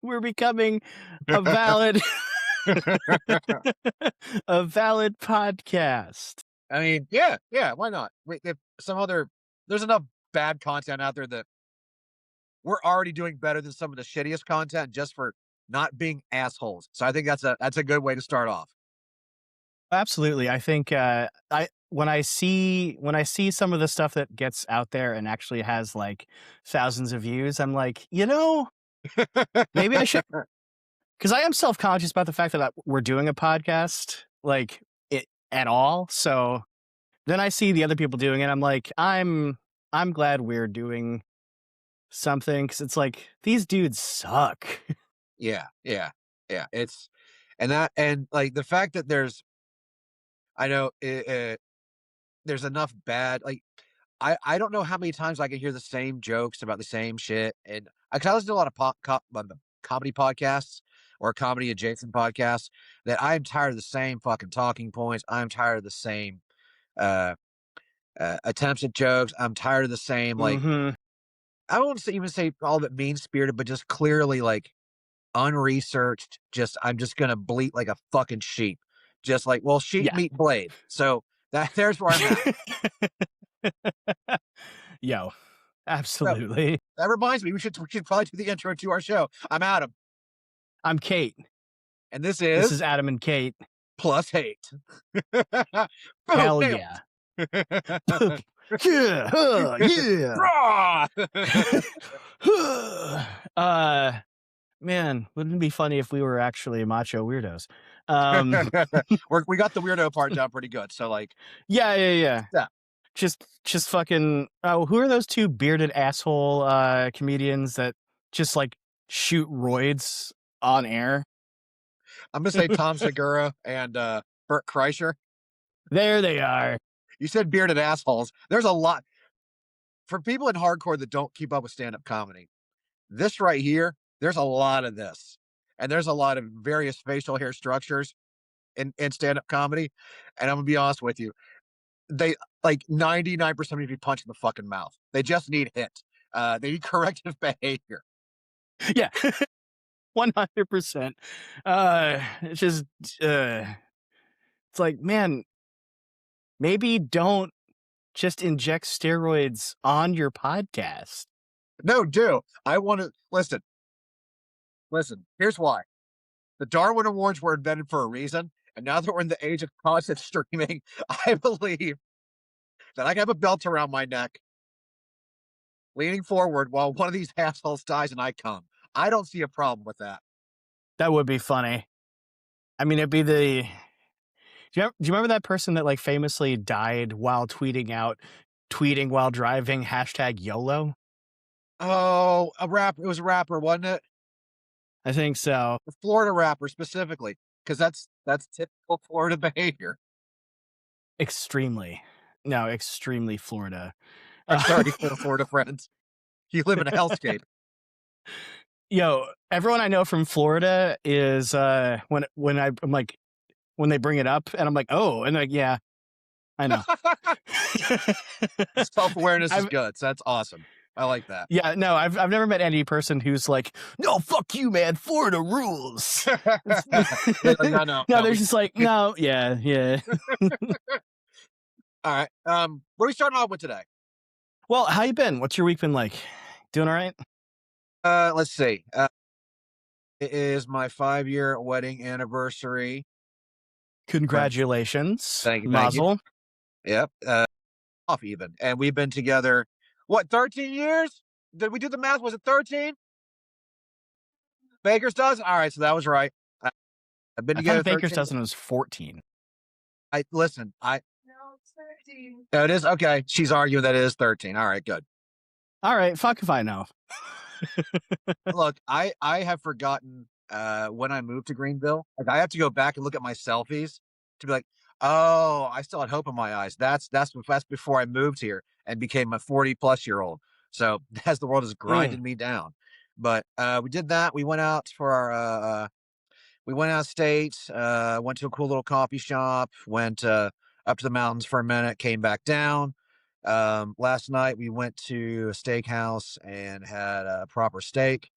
We're becoming a valid a valid podcast. I mean, yeah, why not? If there's enough bad content out there that we're already doing better than some of the shittiest content just for not being assholes. So I think that's a good way to start off. Absolutely. I think I when I see some of the stuff that gets out there and actually has like thousands of views, I'm like, maybe I should, because I am self-conscious about the fact that we're doing a podcast, like it at all. So then I see the other people doing it. I'm like, I'm glad we're doing something, because it's like these dudes suck. Yeah, yeah, yeah. And like the fact that I know there's enough bad like I don't know how many times I can hear the same jokes about the same shit, and I listen to a lot of comedy podcasts or comedy adjacent podcasts that I'm tired of the same fucking talking points. I'm tired of the same uh, attempts at jokes. I'm tired of the same like Hmm. I don't want to even say all of it mean spirited, but just clearly like unresearched. Just I'm just gonna bleat like a fucking sheep. Just like well, sheep Yeah. meat blade. So there's where I'm at. Yo, So absolutely. that reminds me, we should probably do the intro to our show. I'm Adam, I'm Kate. and this This is is Adam and Kate. Plus Hate. Boom, Hell nailed yeah. it. Yeah, yeah. Rah! uh, Man, wouldn't it be funny if we were actually macho weirdos? Um, We got the weirdo part down pretty good. So like, yeah. yeah, Just fucking. Oh, who are those two bearded asshole comedians that just like shoot roids on air? I'm gonna say Tom Segura and Bert Kreischer. There they are. You said bearded assholes. There's a lot for people in hardcore that don't keep up with stand-up comedy. This right here, there's a lot of this, and there's a lot of various facial hair structures in stand-up comedy. And I'm gonna be honest with you, they like 99% of you punch in the fucking mouth. They just need hit. They need corrective behavior. Yeah, 100%. It's just, uh, it's like, man, maybe don't just inject steroids on your podcast. No, do I want to listen? Listen. Here's why: the Darwin Awards were invented for a reason, and now that we're in the age of constant streaming, I believe that I can have a belt around my neck, leaning forward while one of these assholes dies and I come. I don't see a problem with that. That would be funny. I mean, it'd be do you remember that person that like famously died while tweeting while driving hashtag YOLO? Oh, a rapper. It was a rapper, wasn't it? I think so. A Florida rapper specifically, because that's typical Florida behavior. Extremely. No, extremely Florida. I'm Uh, sorry for the Florida friends. You live in a hellscape. Yo, everyone I know from Florida is I'm like when they bring it up and I'm like, oh, and like, yeah, I know. Self awareness is I've good. So that's awesome. I like that. Yeah, no, I've never met any person who's like, no, fuck you, man, Florida rules. No, no, No, no. they're just like, no, yeah. All right. What are we starting off with today? Well, how you been? What's your week been like? Doing all right? Let's see. It is my 5-year wedding anniversary. Congratulations, Thank you. Mazel. Yep. Off even, and we've been together. What 13 years? Did we do the math? Was it 13? Baker's dozen. All right, so that was right. I, I've been I together thought Baker's 13. dozen was 14. I listen. I No, it's 13. Oh, it is okay. She's arguing that it is 13. All right, good. All right, fuck if I know. Look, I have forgotten when I moved to Greenville. Like I have to go back and look at my selfies to be like, oh, I still had hope in my eyes. That's before I moved here and became a 40-plus-year-old. So as the world has grinded me down. But we did that. We went out for our we went out of state, went to a cool little coffee shop, went up to the mountains for a minute, came back down. Last night we went to a steakhouse and had a proper steak.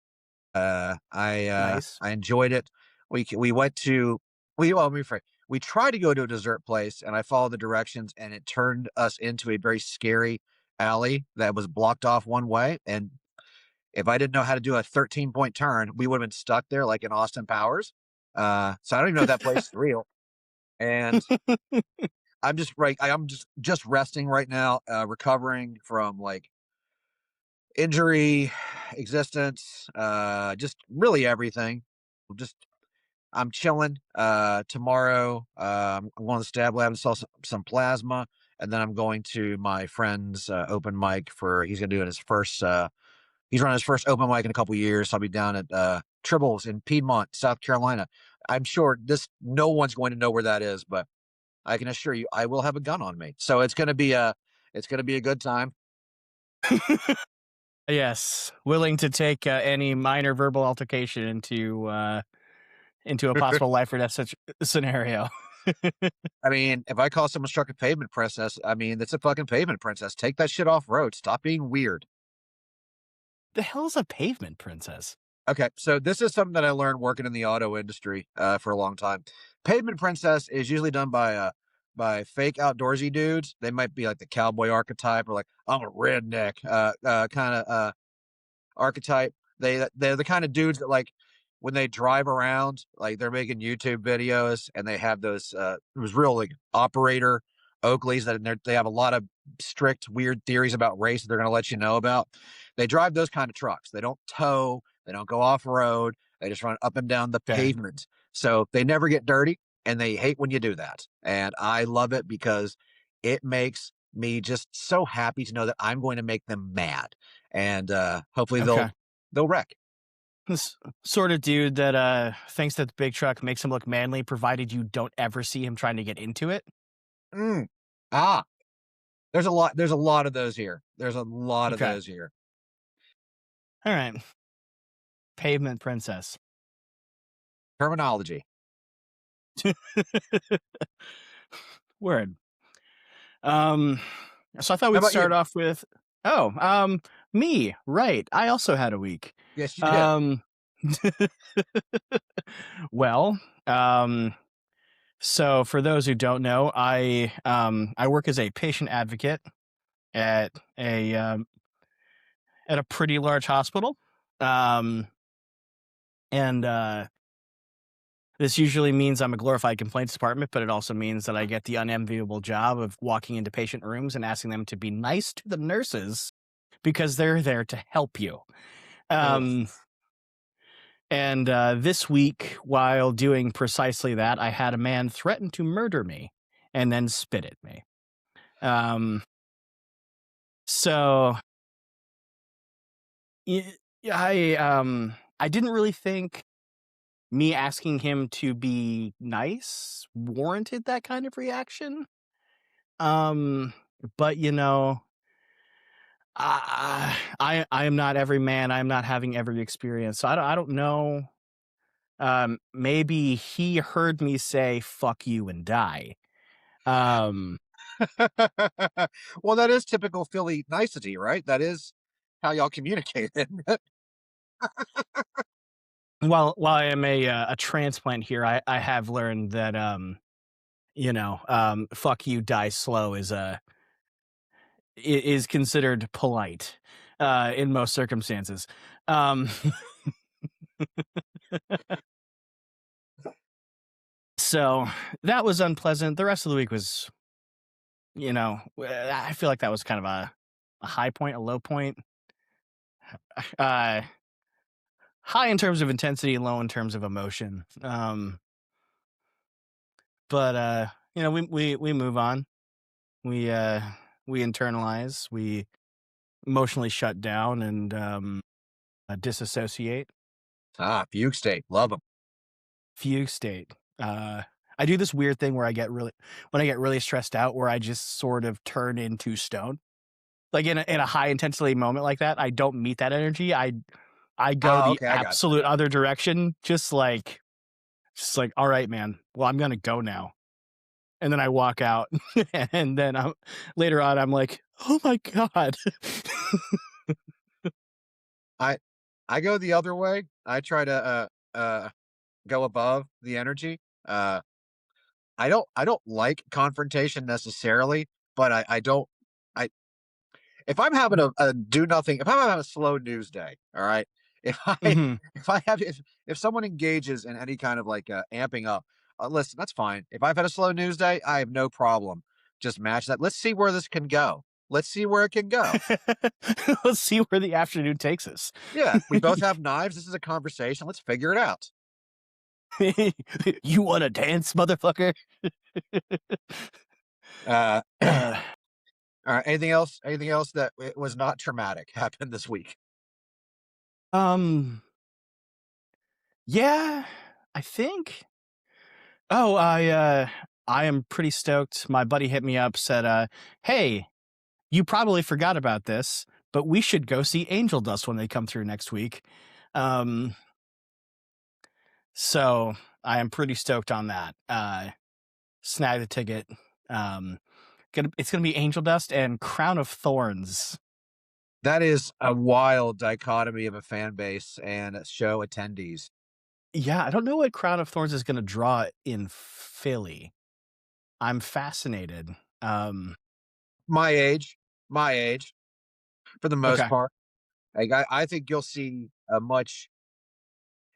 Nice. I enjoyed it. We went to let me rephrase. We tried to go to a dessert place, and I followed the directions, and it turned us into a very scary alley that was blocked off one way. And if I didn't know how to do a 13-point turn, we would have been stuck there like in Austin Powers. So I don't even know if that place is real. And I'm just right. I'm just resting right now, recovering from like injury, existence, just really everything. Just I'm chilling. Tomorrow, I'm going to the stab lab and sell some plasma, and then I'm going to my friend's open mic for. He's going to do it his first. He's running his first open mic in a couple years. So I'll be down at Tribbles in Piedmont, South Carolina. I'm sure this no one's going to know where that is, but I can assure you, I will have a gun on me. So it's going to be a good time. Yes, willing to take any minor verbal altercation into a possible life or death such scenario. I mean, if I call someone struck a pavement princess, I mean, it's a fucking pavement princess. Take that shit off road. Stop being weird. The hell's a pavement princess? Okay, so this is something that I learned working in the auto industry for a long time. Pavement princess is usually done by fake outdoorsy dudes. They might be like the cowboy archetype or like I'm a redneck kind of archetype. They're the kind of dudes that like when they drive around, like they're making YouTube videos and they have those it was real like operator Oakleys that they have a lot of strict weird theories about race that they're going to let you know about. They drive those kind of trucks. They don't tow, they don't go off road, they just run up and down the Okay. pavement. So they never get dirty and they hate when you do that. And I love it because it makes me just so happy to know that I'm going to make them mad and hopefully Okay. they'll wreck. This sort of dude that thinks that the big truck makes him look manly, provided you don't ever see him trying to get into it. Mm. Ah, there's a lot. There's a lot of those here. There's a lot of Okay. those here. All right. Pavement princess. Terminology. Word. Um, so I thought How we'd about start you? off with, oh, me, right. I also had a week. Yes, you did. Um, well, um, so for those who don't know, I work as a patient advocate at a pretty large hospital. Um, and this usually means I'm a glorified complaints department, but it also means that I get the unenviable job of walking into patient rooms and asking them to be nice to the nurses because they're there to help you. Ugh. Um, and this week, while doing precisely that, I had a man threaten to murder me and then spit at me. Um, so y- I didn't really think me asking him to be nice warranted that kind of reaction. Um, but I am not every man. I'm not having every experience. So I don't know. Maybe he heard me say "fuck you" and die. Um, Well, that is typical Philly nicety, right? That is how y'all communicate. Isn't it? while I am a transplant here, I have learned that "fuck you, die slow" is considered polite in most circumstances. Um, so that was unpleasant. The rest of the week was, I feel like that was kind of a high point, a low point. Uh, High in terms of intensity, low in terms of emotion. But we move on. We uh, we internalize. We emotionally shut down and disassociate. Ah, fugue state. Love them. Fugue state. I do this weird thing where when I get really stressed out, where I just sort of turn into stone. Like in a high intensity moment like that, I don't meet that energy. I go Oh, the okay. I got you. I absolute got other direction, just like, all right, man. Well, I'm gonna go now, and then I walk out, and then later on, I'm like, oh my god. you. I go the other way. I try to go above the energy. Uh, I don't like confrontation necessarily, but I don't I if I'm having a do nothing, if I'm having a slow news day, all right. If I Mhm. if I have if someone engages in any kind of like amping up, listen, that's fine. If I've had a slow news day, I have no problem. Just match that. Let's see where this can go. Let's see where it can go. Let's see where the afternoon takes us. Yeah, we both have knives. This is a conversation. Let's figure it out. You wanna dance, motherfucker? All Uh, right. Anything else? Anything else that it was not traumatic happened this week? um, yeah, I think oh, I am pretty stoked. My buddy hit me up, said, "Hey, you probably forgot about this, but we should go see Angel Dust when they come through next week." Um, so I am pretty stoked on that. Snag the ticket. Um, it's gonna be Angel Dust and Crown of Thorns. That is a wild dichotomy of a fan base and show attendees. Yeah, I don't know what Crown of Thorns is gonna draw in Philly. I'm fascinated. Um, My age, my age, for the most okay. part. Like I think you'll see a much.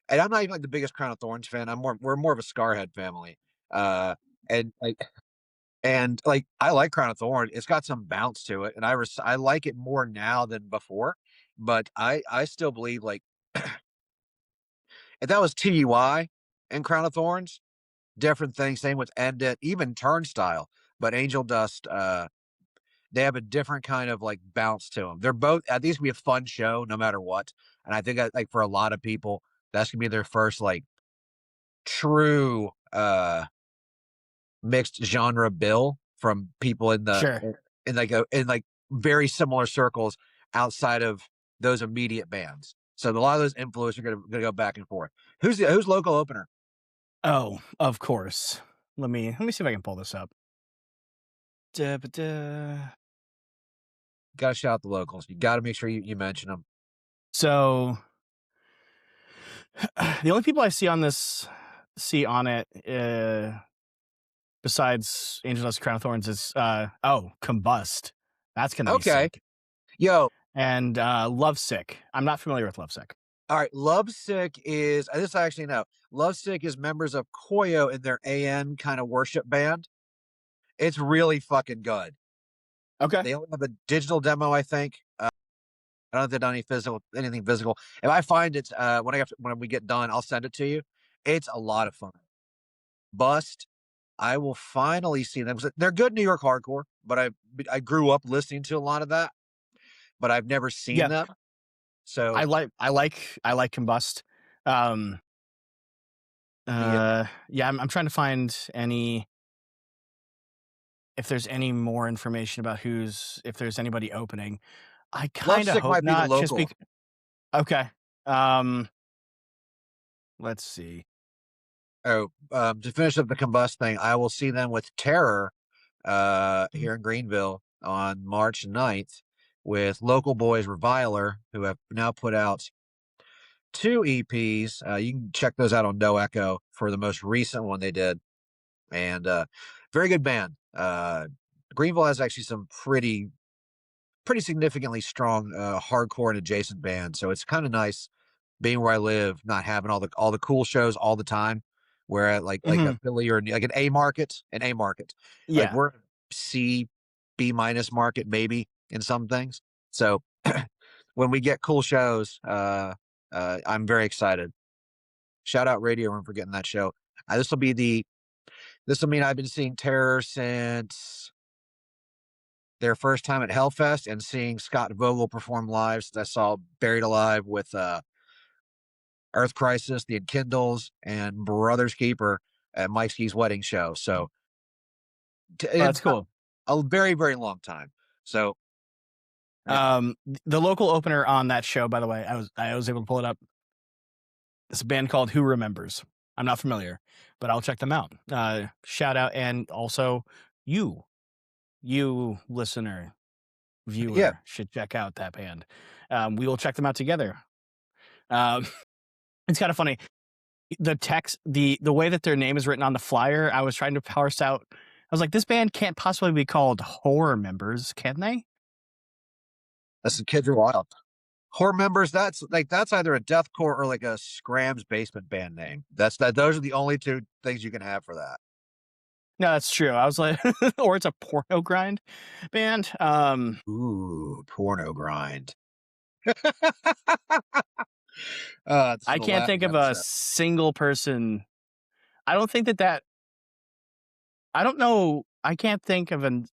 And I'm not even like the biggest Crown of Thorns fan. We're more of a Scarhead family. Uh, and like I like Crown of Thorns. It's got some bounce to it, and I like it more now than before. But I still believe like if that was TUI and Crown of Thorns, different thing. Same with End It, even Turnstile. But Angel Dust, they have a different kind of like bounce to them. They're both at least be a fun show no matter what. And I think like for a lot of people, that's gonna be their first like true mixed genre bill from people Sure. in like very similar circles outside of those immediate bands. So a lot of those influences are gonna go back and forth. Who's local opener? Oh, of course. Let me see if I can pull this up. Da-ba-da. Got to shout out the locals. You got to make sure you mention them. So the only people I see on it, besides Angel Dust Crown of Thorns is Combust. That's gonna be Okay, sick. yo, And Lovesick. I'm not familiar with Lovesick. all right. Lovesick is this I actually know. Lovesick is members of Koyo in their AN kind of worship band. It's really fucking good. Okay. They only have a digital demo, I think. I don't know if they've done anything physical. If I find it when we get done, I'll send it to you. It's a lot of fun. Bust. I will finally see them. They're good New York hardcore, but I grew up listening to a lot of that, but I've never seen Yeah. them. So I like Combust. Um the yeah, I'm trying to find any if there's any more information about if there's anybody opening. I kind of Lovesick hope might be the not, just local. because. Okay. Um, let's see. Oh, to finish up the combust thing, I will see them with Terror Mhm. here in Greenville on March 9th with local boys Reviler, who have now put out two EPs. You can check those out on No Echo for the most recent one they did, and very good band. Greenville has actually some pretty significantly strong hardcore and adjacent bands, so it's kind of nice being where I live, not having all the cool shows all the time. Where at like a Mhm. Philly or like an A market, like Yeah. we're C B minus market maybe in some things. So when we get cool shows, I'm very excited. Shout out Radio Room for getting that show. This will mean I've been seeing Terror since their first time at Hellfest and seeing Scott Vogel perform live. Since I saw Buried Alive with Earth Crisis, The Enkindles, and Brothers Keeper at Mike Ski's wedding show. So Oh, it's that's cool. a very, very long time. So yeah, The local opener on that show, by the way, I was able to pull it up. It's a band called Who Remembers. I'm not familiar, but I'll check them out. Shout out, and also you, you listener, yeah, viewer, should check out that band. We will check them out together. Um, it's kind of funny. The text, the way that their name is written on the flyer, I was trying to parse out. I was like, this band can't possibly be called Horror Members, can they? That's the Kids Are Wild. Horror members, that's either a deathcore or like a Scrams basement band name. Those are the only two things you can have for that. No, that's true. I was like, or it's a porno grind band. Ooh, porno grind. This is I a can't think laughing of a episode. single person. I don't think that. I don't know. I can't think of an.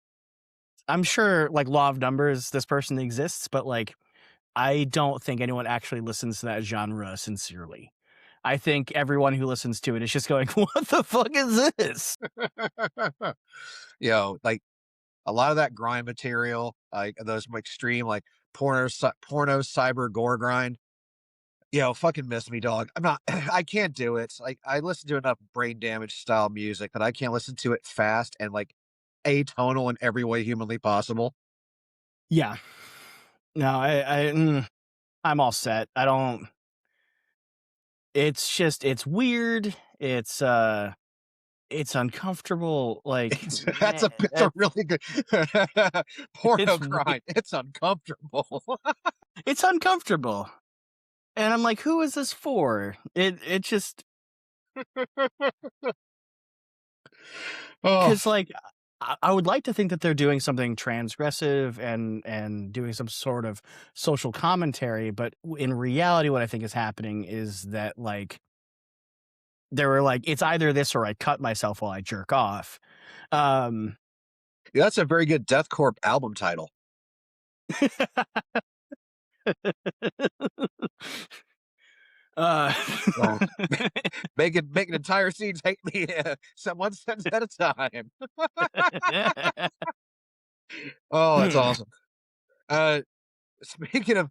I'm sure, like law of numbers, this person exists, but like, I don't think anyone actually listens to that genre sincerely. I think everyone who listens to it is just going, "What the fuck is this?" Like a lot of that grind material, like those extreme, like porno cyber gore grind. Fucking miss me, dog. I'm not. I can't do it. Like I listen to enough brain damage style music that I can't listen to it fast and like atonal in every way humanly possible. Yeah. No, I'm all set. I don't. It's just it's weird. It's uncomfortable. Like, It's a really good porno it's grind. It's uncomfortable. it's uncomfortable, and I'm like, who is this for? It just Oh, because like I would like to think that they're doing something transgressive and doing some sort of social commentary, but in reality, what I think is happening is that like they were like, it's either this or I cut myself while I jerk off. Um, yeah, that's a very good deathcore album title. uh, Oh, making entire scenes hate me one sentence at a time. Oh, that's awesome. Uh, Speaking of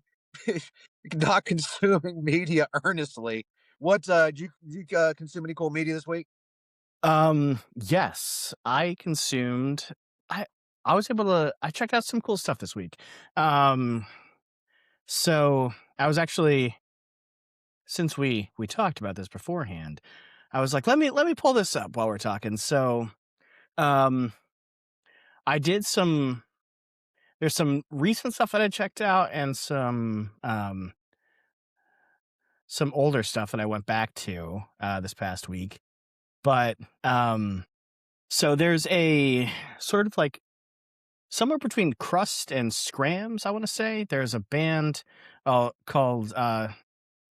not consuming media earnestly, did you consume any cool media this week? yes, I consumed. I I was able to. I checked out some cool stuff this week. Um, so I was actually since we talked about this beforehand, I was like, let me pull this up while we're talking. So, um, I did some. There's some recent stuff that I checked out, and some older stuff that I went back to this past week. But so there's a sort of like somewhere between crust and scrams, I want to say. There's a band called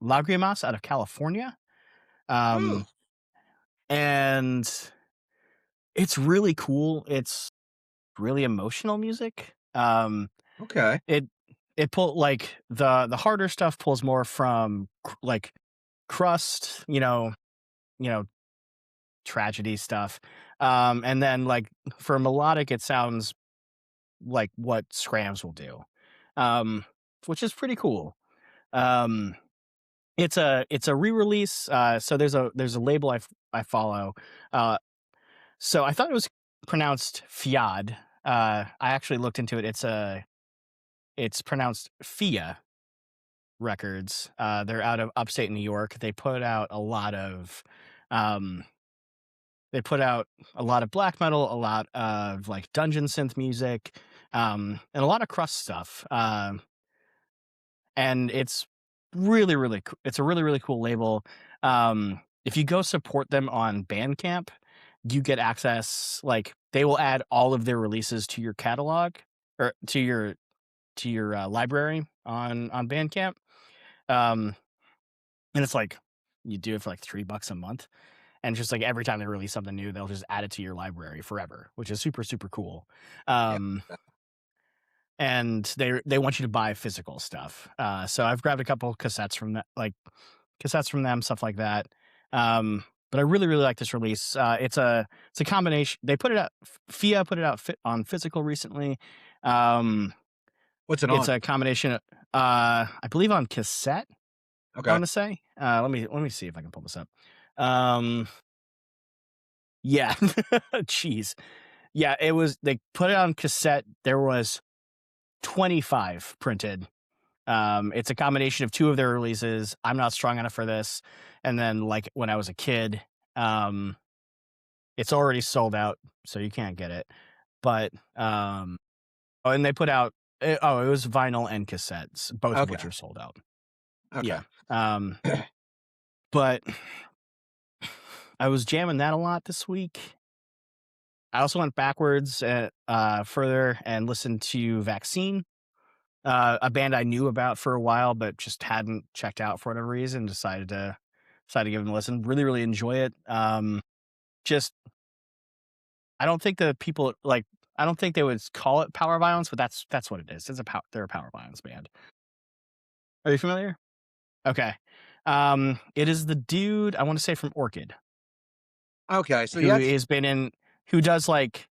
Lagrimas out of California. Ooh, Um, and it's really cool. It's really emotional music. okay. It it pull like the harder stuff pulls more from like crust, you know, tragedy stuff. And then like for melodic, it sounds like what scrams will do. Um, which is pretty cool. Um, it's a re-release. So there's a label I follow. Uh, so I thought it was pronounced Fiad. I actually looked into it. It's pronounced Fia Records. They're out of upstate New York. Um, they put out a lot of black metal, a lot of like dungeon synth music, and a lot of crust stuff. And it's a really really cool label. If you go support them on Bandcamp, you get access. Like they will add all of their releases to your catalog or to your library on Bandcamp. Um, and it's like you do it for like $3 a month, and just like every time they release something new, they'll just add it to your library forever, which is super super cool. Yeah. Um, and they want you to buy physical stuff. So I've grabbed a couple cassettes from them, stuff like that. But I really really like this release. It's a combination. They put it out. Fia put it out on physical recently. Um, What's it it's on? a combination. I believe on cassette. I Okay. want to say. Let me see if I can pull this up. Um, yeah, jeez, yeah. They put it on cassette. There was 25 printed. It's a combination of two of their releases. I'm not strong enough for this, and then like when I was a kid, um, it's already sold out, so you can't get it. But oh, and they put out it was vinyl and cassettes, both of which Okay. are sold out. Okay. Yeah. But I was jamming that a lot this week. I also went backwards further and listened to Vaccine, a band I knew about for a while, but just hadn't checked out for whatever reason. Decided to give them a listen. Really, really enjoy it. Just I don't think the people like. I don't think they would call it power violence, but that's what it is. They're a power violence band. Are you familiar? Okay. It is the dude I want to say from Orchid Okay. So who that's has been in who does like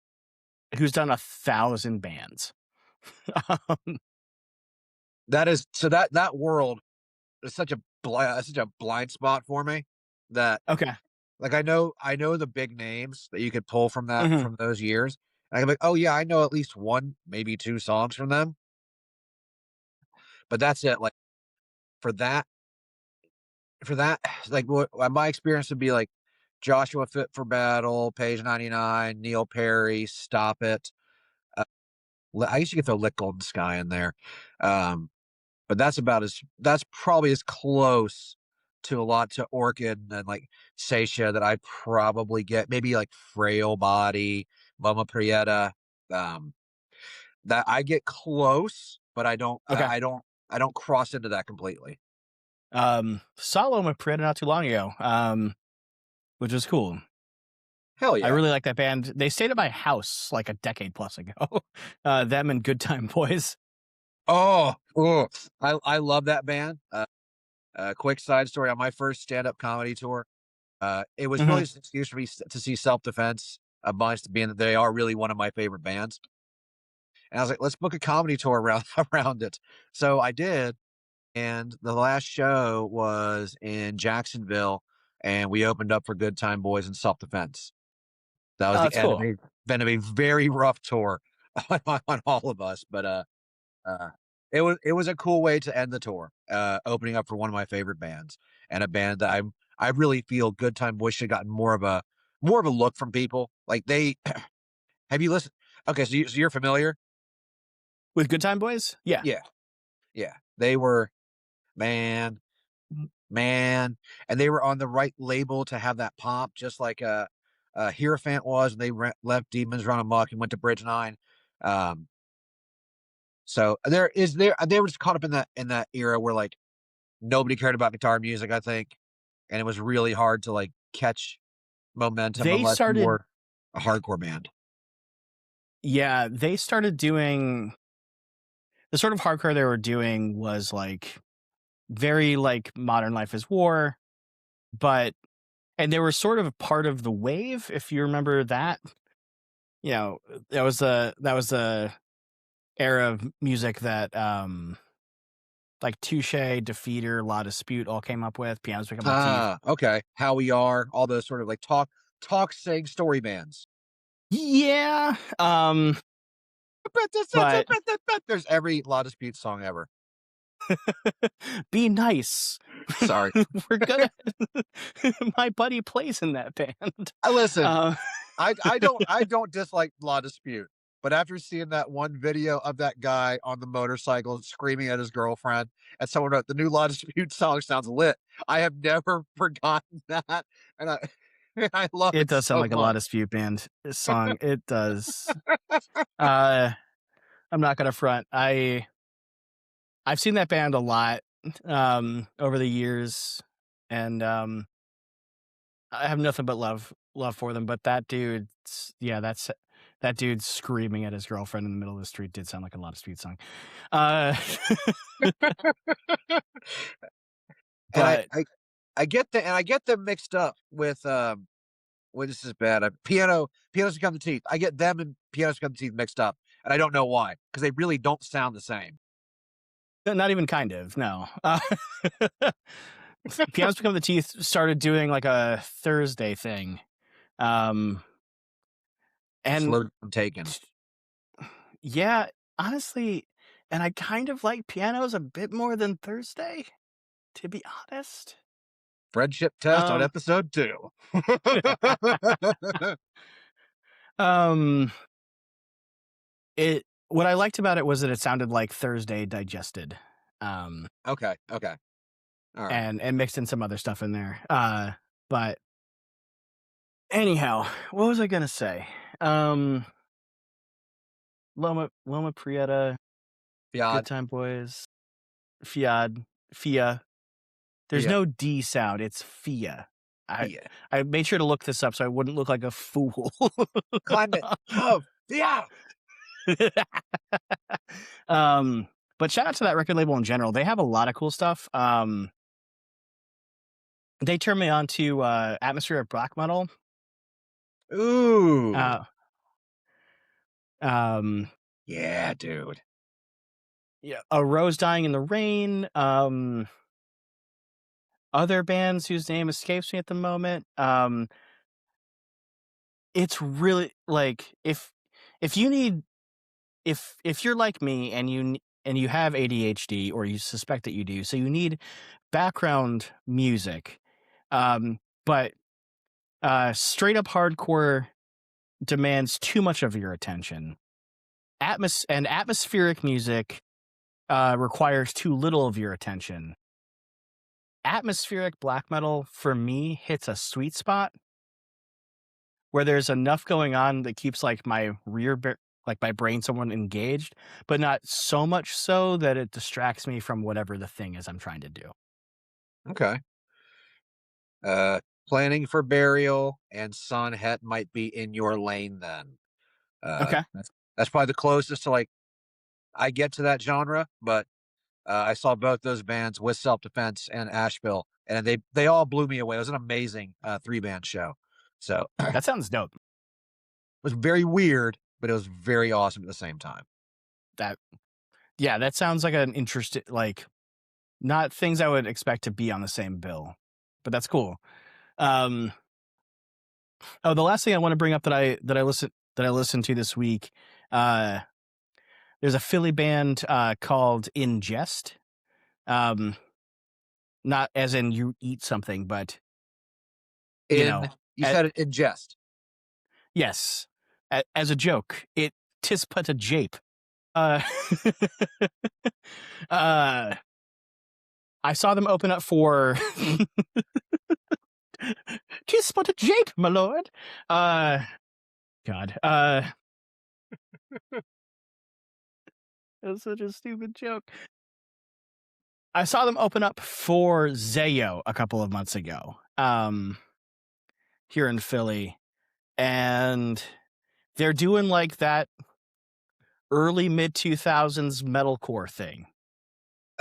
who's done 1,000 bands. Um, that is so that world is such a blind spot for me that okay. like I know the big names that you could pull Mhm. from those years. And I'm like, oh yeah, I know at least one, maybe two songs from them, but that's it. Like for that for that, like what my experience would be like Joshua Fit for Battle, Page 99, Neil Perry, Stop It. Uh, I used to get the Lick Golden Sky in there. Um, but that's probably as close to a lot to Orchid and like Seisha that I probably get. Maybe like Frail Body, Mama Prieta. Um, that I get close, but Okay. I don't cross into that completely. Solo went Parade not too long ago, which was cool. Hell I yeah. really like that band. They stayed at my house like a decade plus ago. Them and Good Time Boys. Oh, I love that band. Quick side story on my first stand up comedy tour. It was really Mhm. just an excuse for me to see Self Defense, amongst being that they are really one of my favorite bands. And I was like, let's book a comedy tour around around it. So I did, and the last show was in Jacksonville, and we opened up for Good Time Boys and Self Defense. That was Oh, the that's end of cool. a been of a very rough tour on all of us, but uh, it was a cool way to end the tour, opening up for one of my favorite bands and a band that I really feel Good Time Boys should have gotten more of a look from people. Like they have you listened? Okay, so you're familiar? With Good Time Boys? Yeah. Yeah, yeah. They were man, man, and they were on the right label to have that pop, just like Hierophant was, and left Demons Run Amok and went to Bridge Nine. Um, so they were just caught up in that era where like nobody cared about guitar music, I think, and it was really hard to like catch momentum They unless you started were a hardcore band. yeah, they started doing the sort of hardcore they were doing was like very like Modern Life is War, but and they were sort of part of the wave, if you remember that. You know, that was the era of music that like Touche, Defeater, La Dispute all came up with. Pianos Pick Up the Teeth. Ah, okay. How We Are, all those sort of like sing story bands. Yeah. But There's every La Dispute song ever. be nice. Sorry. We're gonna my buddy plays in that band. I listen. Uh, I don't dislike La Dispute, but after seeing that one video of that guy on the motorcycle screaming at his girlfriend, and someone wrote the new La Dispute song sounds lit. I have never forgotten that, and I and I love it it does sound so like a much. lot of Dispute band song. It does. Uh, I'm not gonna front. I've seen that band a lot over the years, and I have nothing but love for them. But that dude, yeah, that dude screaming at his girlfriend in the middle of the street did sound like a lot of Speed song. Uh, And but I get them mixed up with well, this is bad. Pianos Become the Teeth. I get them and Pianos Become the Teeth mixed up, and I don't know why because they really don't sound the same. not even kind of no. Pianos Become the Teeth started doing like a Thursday thing, um, and Slow down, Taken. yeah, honestly. and I kind of like pianos a bit more than Thursday, to be honest. Friendship test on Um, episode 2. um, it what I liked about it was that it sounded like Thursday digested, um, Okay, okay. Alright. and mixed in some other stuff in there. But anyhow, what was I gonna say? Um, Loma Prieta, Good Fiat, Time Boys, Fiad, Fia. There's Fiat, no D sound, it's Fia. I Fiat. I made sure to look this up so I wouldn't look like a fool. Climate of Fiat! Um, but shout out to that record label in general. They have a lot of cool stuff. They turned me on to, atmospheric black metal. Ooh. Uh, um, Yeah, dude. yeah, A Rose Dying in the Rain, other bands whose name escapes me at the moment. It's really like, if you need if you're like me and and you have ADHD or you suspect that you do, so you need background music, but straight up hardcore demands too much of your attention. Atmospheric music requires too little of your attention. Atmospheric black metal for me hits a sweet spot where there's enough going on that keeps like like my brain somewhat engaged, but not so much so that it distracts me from whatever the thing is I'm trying to do. Okay. Uh, Planning for Burial and Sonhet might be in your lane then. Okay, That's probably the closest to, like, I get to that genre, but, I saw both those bands with Self Defense and Asheville, and they all blew me away. It was an amazing, 3-band show. So, it that sounds dope. was very weird, but it was very awesome at the same time. That Yeah, that sounds like an interesting like not things I would expect to be on the same bill, but that's cool. Um, oh, the last thing I want to bring up that I listened to this week. Uh, there's a Philly band called Ingest. Um, not as in you eat something, but you know, You said it in jest. yes, as a joke. Tis but a jape. Uh, uh, I saw them open up for tis but a jape, my lord. Uh, God. That's such a stupid joke. I saw them open up for Zayo a couple of months ago, here in Philly, and they're doing like that early mid 2000s metalcore thing.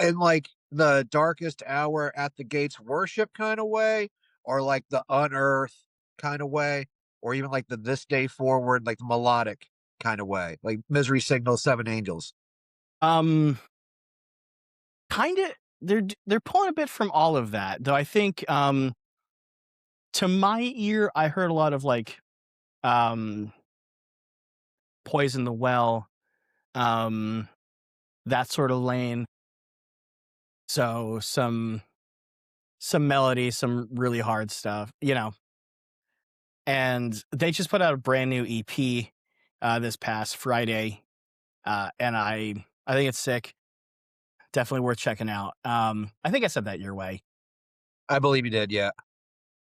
In, like, the darkest hour at the gates worship kinda way, or, like, the unearth kinda way, or even, like, the this day forward, like, the melodic kinda way, like Misery Signal, Seven Angels. Um, kind of they're pulling a bit from all of that, though. I think to my ear, I heard a lot of like um Poison the Well, um, that sort of lane. So some melody, some really hard stuff, And they just put out a brand new EP this past Friday, and I think it's sick. Definitely worth checking out. I think I said that your way. I believe you did, yeah.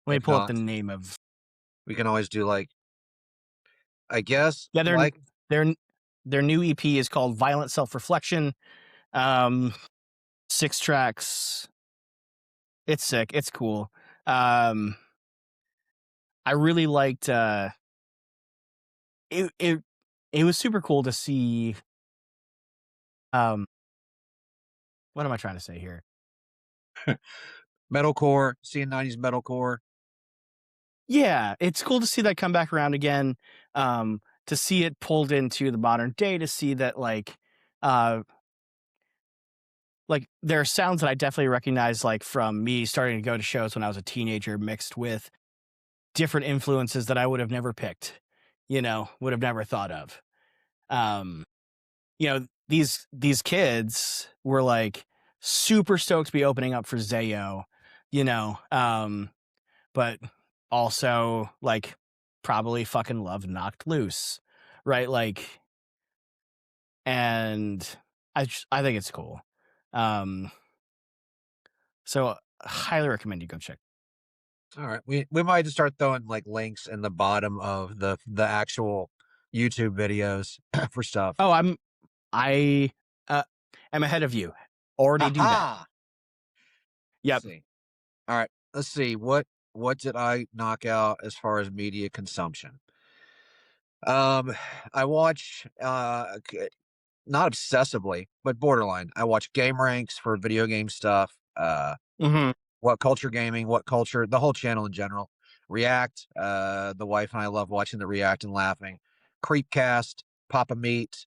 Let me If pull up the not, name of. we can always do, like, I guess, Yeah, like, their their new EP is called Violent Self Reflection. Um, 6 tracks. It's sick. It's cool. Um, I really liked. It it was super cool to see. Um, what am I trying to say here? metalcore, seeing 90s metalcore. Yeah, it's cool to see that come back around again. To see it pulled into the modern day. To see that uh, there are sounds that I definitely recognize, like from me starting to go to shows when I was a teenager, mixed with different influences that I would have never picked. Would have never thought of. Um, these kids were like super stoked to be opening up for Zayo, you know, but also like probably fucking love Knocked Loose, right? Like, and I think it's cool. Um, so highly recommend you go check. All right. We might just start throwing like links in the bottom of the actual YouTube videos for stuff. Oh, I uh, am ahead of you. Already do that. Haha. Let's Yep. see. All right. Let's see. What did I knock out as far as media consumption? Um, I watch not obsessively, but borderline. I watch game ranks for video game stuff. Hmm. What culture gaming, what culture, the whole channel in general. React. The wife and I love watching the React and laughing. Creepcast, Papa Meat,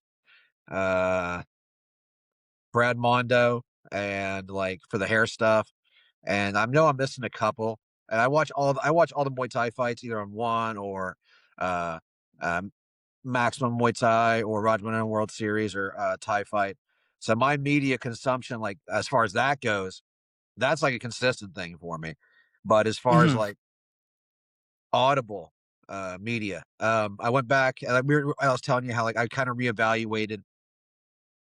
uh, Brad Mondo, and like for the hair stuff. And I know I'm missing a couple. And I watch all the Muay Thai fights either on one or uh, um, Maximum Muay Thai or Rajman World Series or Thai fight. So my media consumption, like as far as that goes, that's like a consistent thing for me. But as far as Hmm. like audible media, I went back and I was telling you how like I kind of reevaluated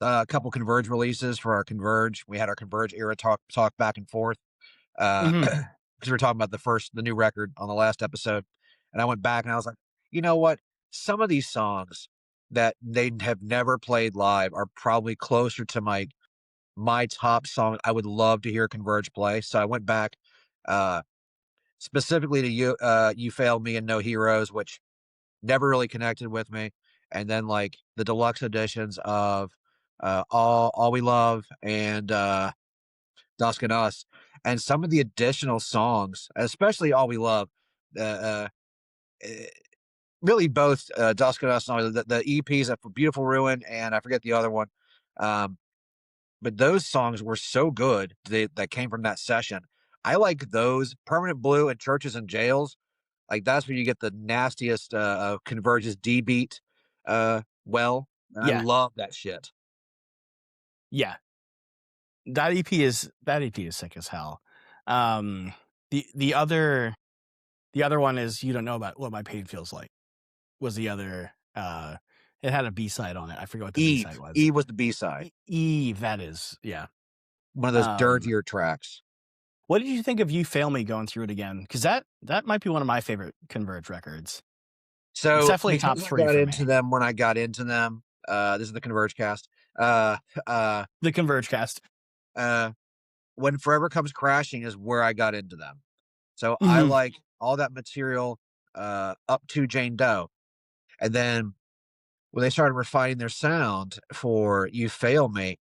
a couple Converge releases for our Converge. We had our Converge era talk back and forth Hmm. because we were talking about the new record on the last episode, and I went back and I was like, you know what? Some of these songs that they have never played live are probably closer to my top song. I would love to hear Converge play. So I went back uh, specifically to You Failed Me and No Heroes, which never really connected with me, and then like the deluxe editions of All We Love and Dusk and Us, and some of the additional songs, especially All We Love, eh, really both Dusk and Us, and the EPs of Beautiful Ruin, and I forget the other one. Um, but those songs were so good that came from that session. I like those Permanent Blue and Churches and Jails. Like that's where you get the nastiest Converge's D beat. Well, and I Yeah. love that shit. Yeah. That EP is sick as hell. Um, the other one is You Don't Know About What My Pain Feels Like was the other. It had a B side on it. I forget what the B side Eve. was. Eve was the B side. Eve. That is. Yeah. One of those Um, dirtier tracks. what did you think of You Fail Me going through it again? Because that might be one of my favorite Converge records. It's So definitely top because I three got for into me. them when I got into them, this is the Converge cast. Uh, uh, The Converge cast. uh, when Forever Comes Crashing is where I got into them. So I Hmm. like all that material up to Jane Doe. And then when they started refining their sound for You Fail Me,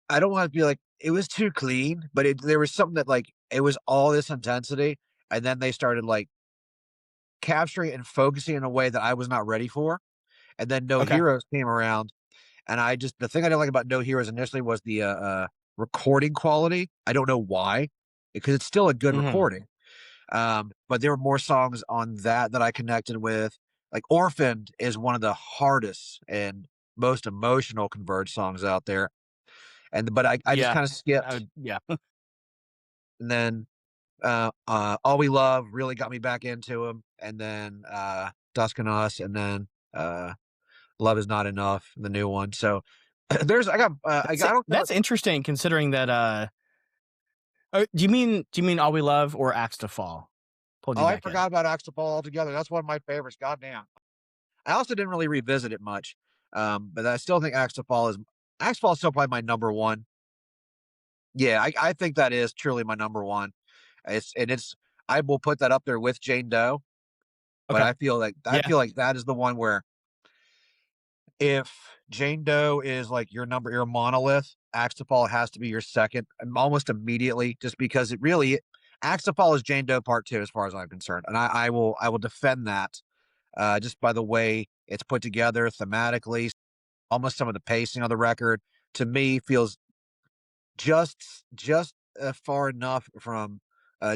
I don't want to be like, it was too clean, but there was something that like, it was all this intensity. And then they started like capturing and focusing in a way that I was not ready for. And then No Okay. Heroes came around. And the thing I didn't like about No Heroes initially was the recording quality. I don't know why, because it's still a good Hmm. recording. But there were more songs on that I connected with. Like Orphaned is one of the hardest and most emotional Converge songs out there. But I just Yeah. kind of skipped. Yeah. And then All We Love really got me back into him. And then Dusk and Us, and then Love Is Not Enough, the new one. So I don't know. That's interesting considering that. Do you mean All We Love or Axe to Fall pulled Oh, you I back in? forgot about Axel altogether. That's one of my favorites. Goddamn. I also didn't really revisit it much. But I still think Axel is still probably my number one. Yeah, I think that is truly my number one. It's I will put that up there with Jane Doe, but Okay. I Yeah. feel like that is the one where if Jane Doe is like your monolith, Axel has to be your second, almost immediately, just because Axel is Jane Doe part two, as far as I'm concerned, and I will defend that just by the way it's put together thematically, almost some of the pacing of the record to me feels just far enough from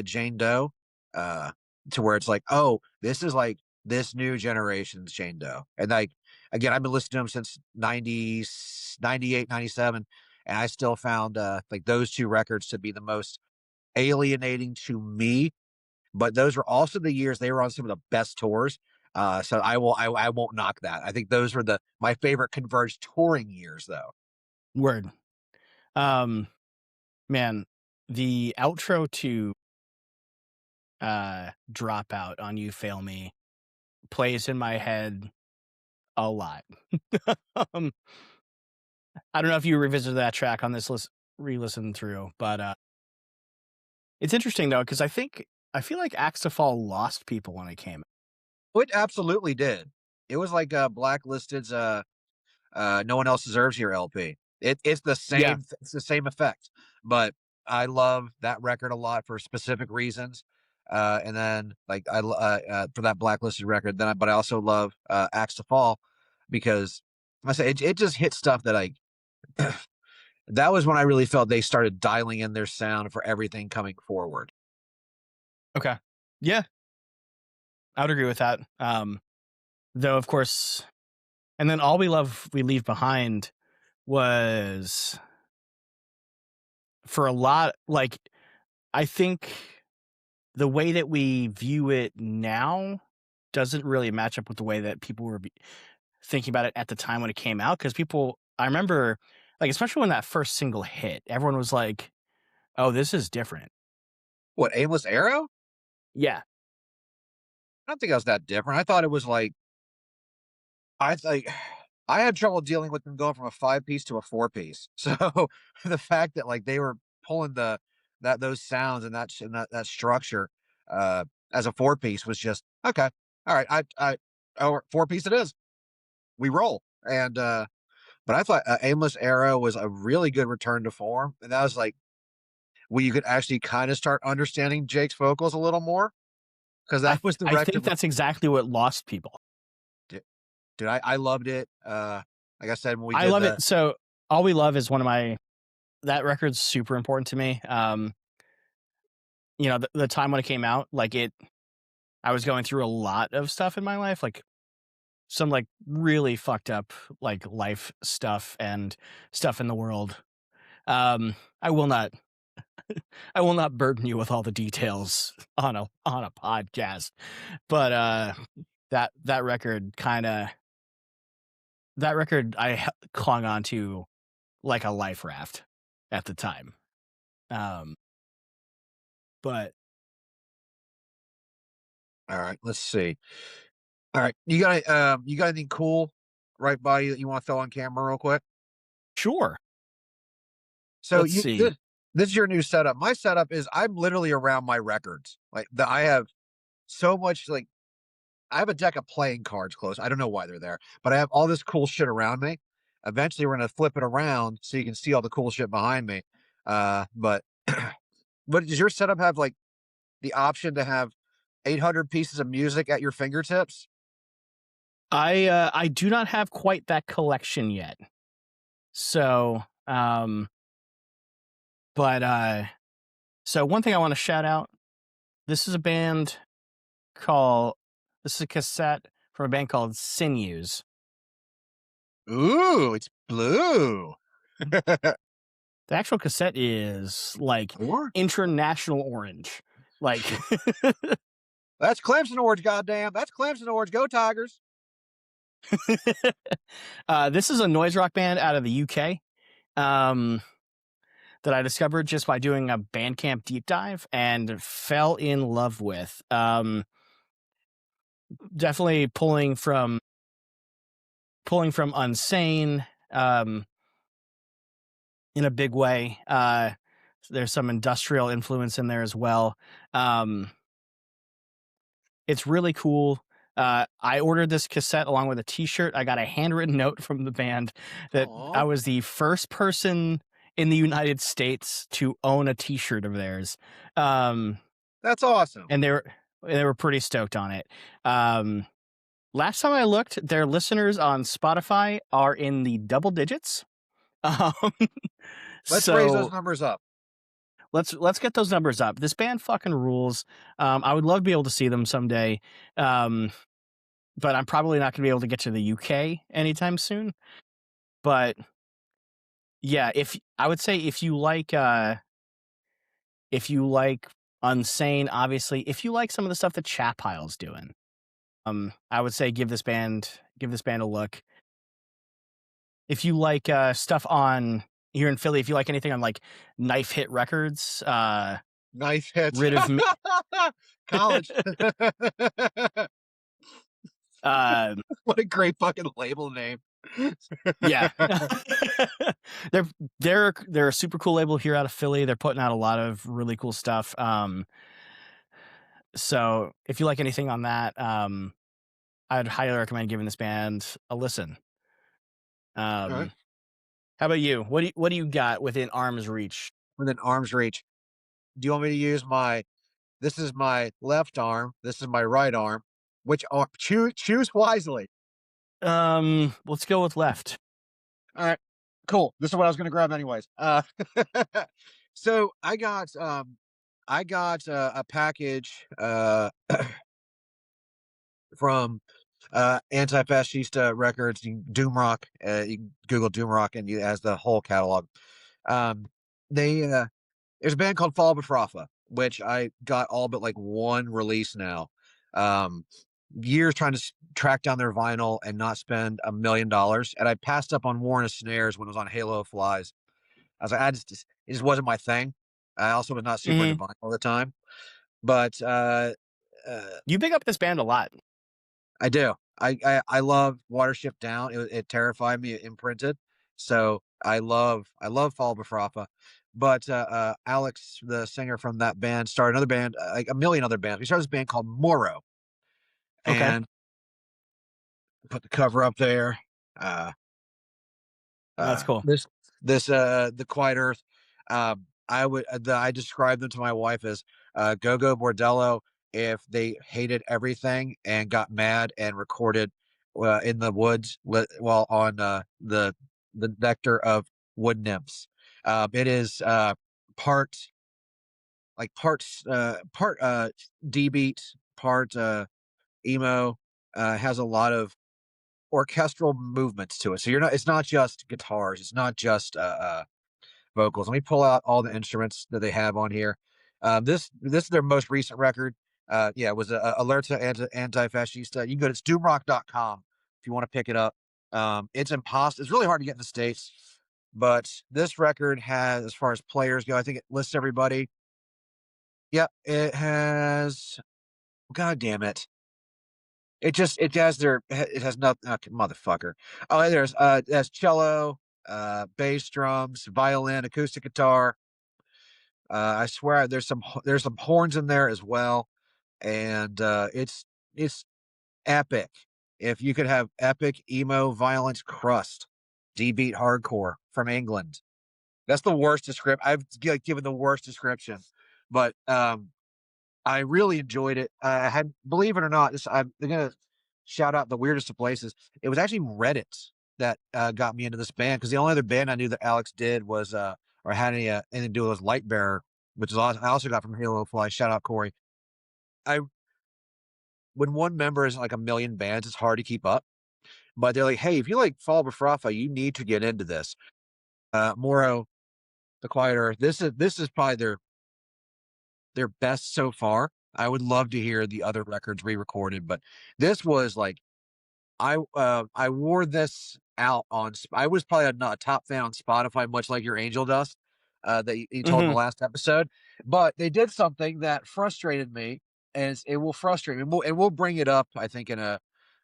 Jane Doe uh, to where it's like, oh, this is like this new generation's Jane Doe, and like again, I've been listening to them since 90, 98, 97, and I still found like those two records to be the most alienating to me. But those were also the years they were on some of the best tours. So I won't knock that. I think those were the my favorite Converge touring years, though. Word. Um, man, the outro to Dropout on You Fail Me plays in my head a lot. um, I don't know if you revisited that track on this re-listen through, but it's interesting though because I feel like Axe to Fall lost people when it came. It absolutely did. It was like Blacklisted's No One Else Deserves Your LP. Yeah, It's the same effect. But I love that record a lot for specific reasons. And then like for that Blacklisted record, but I also love Axe to Fall because I say it just hit stuff that I that was when I really felt they started dialing in their sound for everything coming forward. okay, yeah, I would agree with that. Though of course, and then All We Love We Leave Behind was for a lot like I think the way that we view it now doesn't really match up with the way that people were thinking about it at the time when it came out. Because people, I remember, like especially when that first single hit, everyone was like, "Oh, this is different." What, Aimless Arrow? Yeah, I don't think I was that different. I thought it was like I like I had trouble dealing with them going from a 5-piece to a 4-piece. So the fact that like they were pulling that those sounds and that structure as a 4-piece was just okay. All right, oh 4-piece it is. We roll. And but I thought Aimless Arrow was a really good return to form, and that was like where you could actually kind of start understanding Jake's vocals a little more because that was the I record. think that's exactly what lost people. Dude, I loved it. Like I said, when we I did love the it. So, All We Love is one of my that record's super important to me. You know, the time when it came out, like I was going through a lot of stuff in my life, like some like really fucked up like life stuff and stuff in the world. I will not I will not burden you with all the details on a podcast. But that record kind of that record clung on to like a life raft at the time. Um but all right, let's see. All right, you got anything cool right by you that you want to throw on camera real quick? sure. So Let's see. this is your new setup. My setup is I'm literally around my records. I have so much like I have a deck of playing cards close. I don't know why they're there, but I have all this cool shit around me. Eventually, we're gonna flip it around so you can see all the cool shit behind me. But but does your setup have like the option to have 800 pieces of music at your fingertips? I do not have quite that collection yet. So, but so one thing I want to shout out, this is a band called this is a cassette from a band called Sinews. Ooh, it's blue. The actual cassette is like Or international orange. Like that's Clemson orange, goddamn. That's Clemson orange. Go Tigers. this is a noise rock band out of the UK. Um that I discovered just by doing a Bandcamp deep dive and fell in love with. Definitely pulling from Unsane in a big way. There's some industrial influence in there as well. Um, it's really cool. I ordered this cassette along with a T-shirt. I got a handwritten note from the band that I Aw, was the first person in the United States to own a T-shirt of theirs, that's awesome. and they were pretty stoked on it. Um, Last time I looked, their listeners on Spotify are in the double digits. Um, Let's raise those so numbers up. let's get those numbers up. This band fucking rules. I would love to be able to see them someday. Um, but I'm probably not gonna be able to get to the UK anytime soon. But yeah, if I would say if you like Unsane, obviously, if you like some of the stuff that Chapile's doing, I would say give this band a look. If you like, stuff on here in Philly, if you like anything on, like, Knife Hit Records, Knife hits. Rid of Me College. um, What a great fucking label name. yeah. They're they're a super cool label here out of Philly, they're putting out a lot of really cool stuff, so if you like anything on that, I'd highly recommend giving this band a listen. All right. Um, how about you? What do you got within arm's reach? Within arm's reach. Do you want me to use my this is my left arm, this is my right arm. Which arm? Choose wisely. Let's go with left. All right. Cool. This is what I was gonna grab anyways. So I got a package from Anti-Fascista Records, Doom Rock. You can Google Doom Rock and you has the whole catalog. Um, they there's a band called Fall Befrafa, which I got all but like one release now. Um, Years trying to track down their vinyl and not spend $1 million, and I passed up on Warren of Snares when it was on Halo of Flies. I was like, it just wasn't my thing. I also was not super into Mhm. vinyl all the time, but uh, You pick up this band a lot. I do. I love Watership Down. It terrified me. It imprinted. So I love Fall Befrafa. But Alex, the singer from that band, started another band, like a million other bands. We started this band called Moro, Okay. and put the cover up there. Uh, That's cool. the Quiet Earth. I described them to my wife as Go-Go Bordello if they hated everything and got mad and recorded in the woods while on the nectar of wood nymphs. It is part part D beat, part emo. Has a lot of orchestral movements to it. So you're not it's not just guitars, it's not just vocals. Let me pull out all the instruments that they have on here. This is their most recent record. Yeah, it was Alerta Anti-Fascista. You can go to doomrock.com if you want to pick it up. It's impossible. It's really hard to get in the States, but this record has, as far as players go, I think it lists everybody. Yep, it has. God damn it! It has nothing. Okay, motherfucker. Oh, it has cello, bass, drums, violin, acoustic guitar. I swear there's some horns in there as well, and it's epic. If you could have epic emo violence crust, D beat hardcore from England. That's the worst description. Given the worst description, but I really enjoyed it. I had, believe it or not, I'm gonna shout out the weirdest of places. It was actually Reddit that got me into this band because the only other band I knew that Alex did was or had anything to do with was Lightbearer, which is awesome. I also got from Halo Fly. Shout out Corey. I When one member is like a million bands, it's hard to keep up. But they're like, hey, if you like Fall Befrafa, you need to get into this. Moro, the Quiet Earth. This is probably their best so far. I would love to hear the other records re-recorded, but this was like I wore this out on. I was probably a top fan on Spotify, much like your Angel Dust that you told in the Mhm. last episode. But they did something that frustrated me, and it will frustrate me. And we'll bring it up, I think, in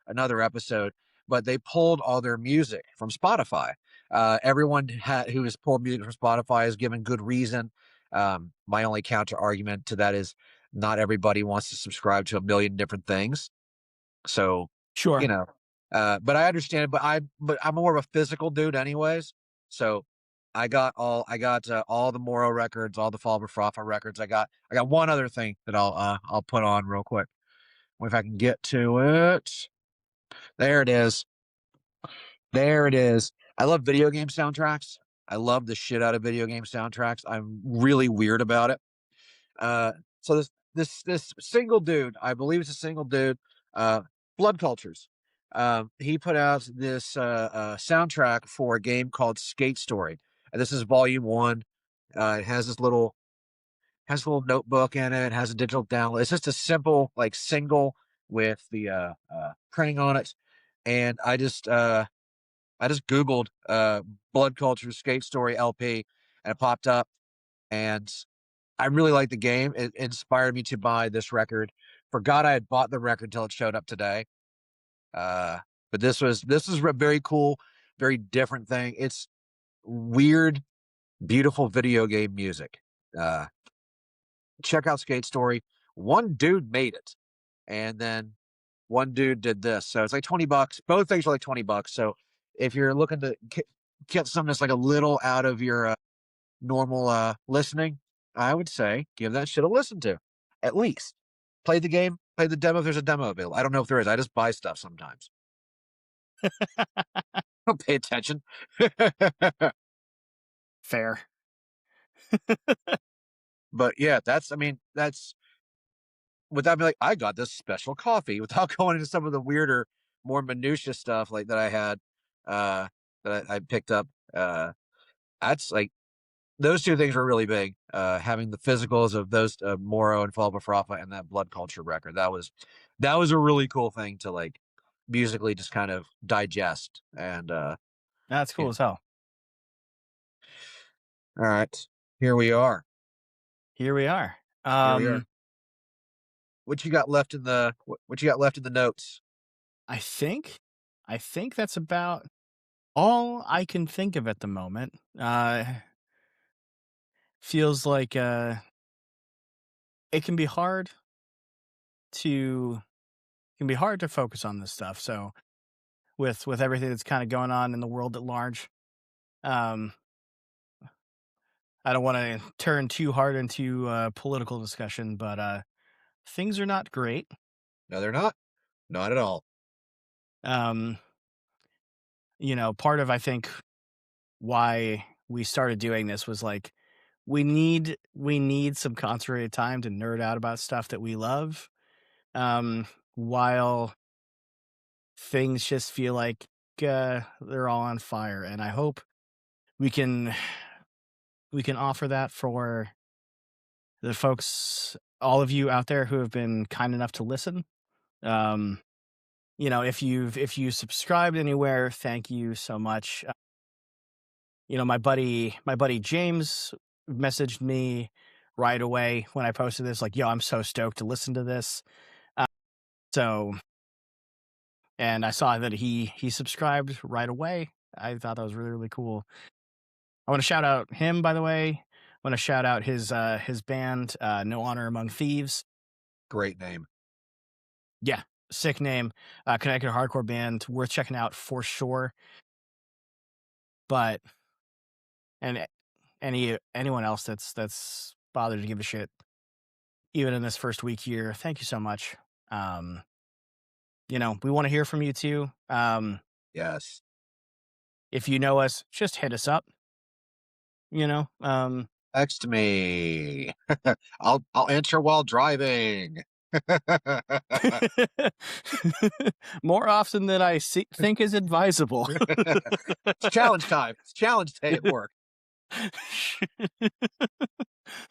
another episode. But they pulled all their music from Spotify. Everyone who has pulled music from Spotify has given good reason. My only counter argument to that is not everybody wants to subscribe to a million different things. So, you Sure. know, but I understand, but I'm more of a physical dude anyways. So I got all the Moro records, all the Fall Befrafa records. I got one other thing that I'll put on real quick. If I can get to it. There it is. There it is. I love video game soundtracks. I love the shit out of video game soundtracks. I'm really weird about it. Uh, so this single dude, I believe it's a single dude. Blood Cultures. He put out this soundtrack for a game called Skate Story, and this is Volume One. It has a little notebook in it. Has a digital download. It's just a simple like single with the printing on it, and I just Googled Blood Culture Skate Story LP, and it popped up, and I really liked the game. It inspired me to buy this record. Forgot I had bought the record until it showed up today. Uh, but this is a very cool, very different thing. It's weird, beautiful video game music. Uh, Check out Skate Story. One dude made it, and then one dude did this. So it's like $20. Both things are like $20. So if you're looking to get something that's like a little out of your normal listening, I would say give that shit a listen to. At least play the game, play the demo if there's a demo available. I don't know if there is. I just buy stuff sometimes. Don't pay attention. Fair. But yeah, that's I mean, that's without being like, I got this special coffee without going into some of the weirder, more minutia stuff like that I had that I picked up. That's like those two things were really big. Having the physicals of those Moro and Fall Bafrafa and that Blood Culture record. That was a really cool thing to like musically just kind of digest. And That's yeah. cool as hell. All right. Here we are. Here we are. Here we are. What you got left in the what you got left in the notes? I think I think that's about all I can think of at the moment. Feels like it can be hard to focus on this stuff. So with everything that's kind of going on in the world at large, um, I don't want to turn too hard into political discussion, but things are not great. No, they're not. Not at all. Um, part of I think why we started doing this was like we need some concentrated time to nerd out about stuff that we love, while things just feel like they're all on fire. And I hope we can offer that for the folks, all of you out there who have been kind enough to listen. Um, if you subscribed anywhere, thank you so much. My buddy James messaged me right away when I posted this, like, "Yo, I'm so stoked to listen to this." Uh, so, and I saw that he subscribed right away. I thought that was really really cool. I want to shout out him, by the way. I want to shout out his band, No Honor Among Thieves. Great name. Yeah, sick name. Connecticut hardcore band, worth checking out for sure. But and anyone else that's bothered to give a shit, even in this first week here, thank you so much. Um, we want to hear from you too. Yes. If you know us, just hit us up. You know, Text me. I'll answer while driving. more often than think is advisable. It's challenge time. It's challenge day at work.